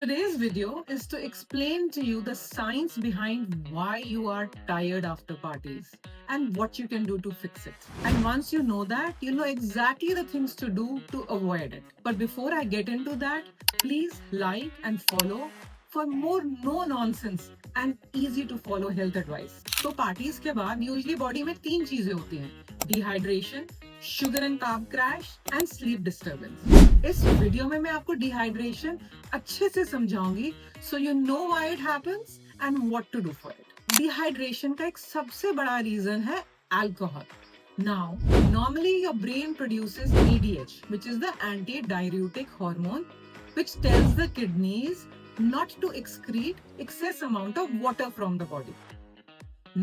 Today's video is to explain to you the science behind why you are tired after parties and what you can do to fix it. And once you know that, you'll know exactly the things to do to avoid it. But before I get into that, please like and follow for more no nonsense and easy to follow health advice. तो parties के बाद usually body में तीन चीजें होती हैं: dehydration, sugar and carb crash and sleep disturbance. इस video में मैं आपको डिहाइड्रेशन अच्छे से समझाऊंगी so you know why it happens and what to do for it. Dehydration का एक सबसे बड़ा रीजन है alcohol. Now, normally your brain produces ADH, which is the anti-diuretic hormone, which tells the kidneys not to excrete excess amount of water from the body.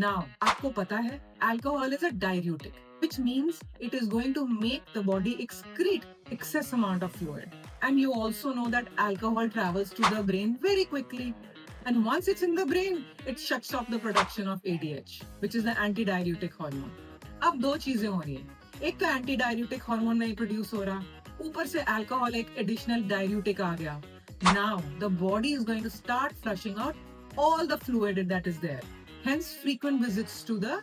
Now, आपको पता है alcohol is a diuretic, which means it is going to make the body excrete excess amount of fluid. And you also know that alcohol travels to the brain very quickly. And once it's in the brain, it shuts off the production of ADH, which is the anti-diuretic hormone. अब दो चीजें हो रही हैं, एक तो anti diuretic hormone नहीं produce हो रहा, ऊपर से अल्कोहल एक एडिशनल डाययूरेटिक आ गया. Now the body is going to start flushing out all the fluid that is there. Hence frequent visits to the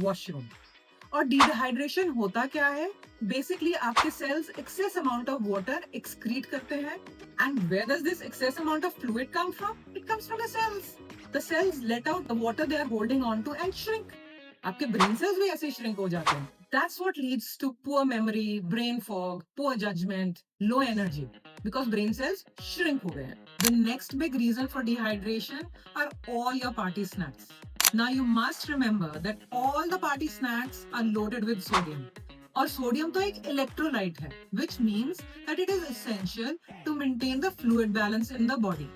washroom. और डिहाइड्रेशन होता क्या है? बेसिकली आपके cells excess amount of water excrete करते हैं. And where does this excess amount of fluid come from? It comes from the cells. The cells let out the water they are holding on to and shrink. आपके brain cells भी ऐसे shrink हो जाते हैं. That's what leads to poor memory, brain fog, poor judgment, low energy, because brain cells shrink हो गए हैं. The next big reason for dehydration are all your party snacks. Now you must remember that all the party snacks are loaded with sodium. और sodium तो एक electrolyte है, which means that it is essential to maintain the fluid balance in the body.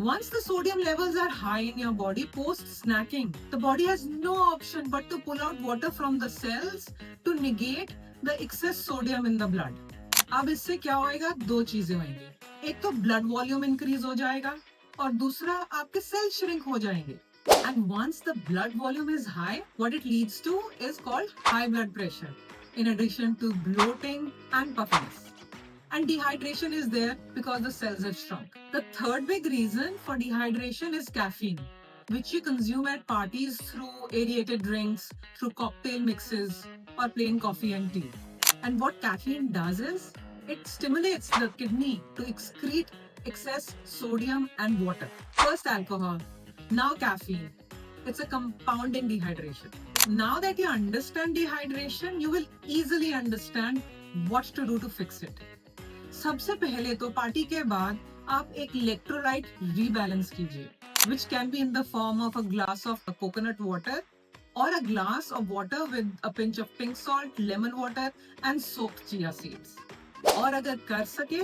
Once the sodium levels are high in your body post-snacking, the body has no option but to pull out water from the cells to negate the excess sodium in the blood. अब इससे क्या होएगा? दो चीजें होंगी. एक तो blood volume increase हो जाएगा और दूसरा आपके सेल श्रिंक हो जाएंगे. And once the blood volume is high, what it leads to is called high blood pressure, in addition to bloating and puffiness. And dehydration is there because the cells have shrunk. The third big reason for dehydration is caffeine, which you consume at parties through aerated drinks, through cocktail mixes, or plain coffee and tea. And what caffeine does is, it stimulates the kidney to excrete excess sodium and water. First alcohol, now caffeine. It's a compounding dehydration. Now that you understand dehydration, you will easily understand what to do to fix it. सबसे पहले तो party के बाद आप एक electrolyte rebalance कीजिए, which can be in the form of a glass of coconut water or a glass of water with a pinch of pink salt, lemon water and soaked chia seeds. और अगर कर सके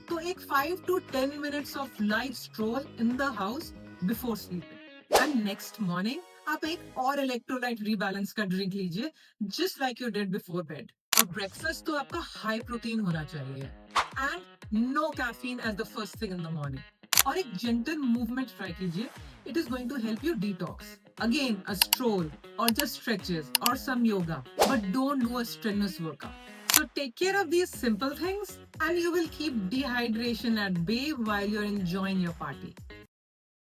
तो एक 5 to 10 minutes of light stroll in the house before sleeping. And next morning आप एक और electrolyte rebalance का ड्रिंक लीजिए, just like you did before bed. और ब्रेकफास्ट तो आपका हाई प्रोटीन होना चाहिए and no caffeine as the first thing in the morning. और एक जेंटल मूवमेंट ट्राई कीजिए. It is going to help you detox. Again a stroll और just stretches और some yoga, but don't do a strenuous workout. So take care of these simple things and you will keep dehydration at bay while you're enjoying your party.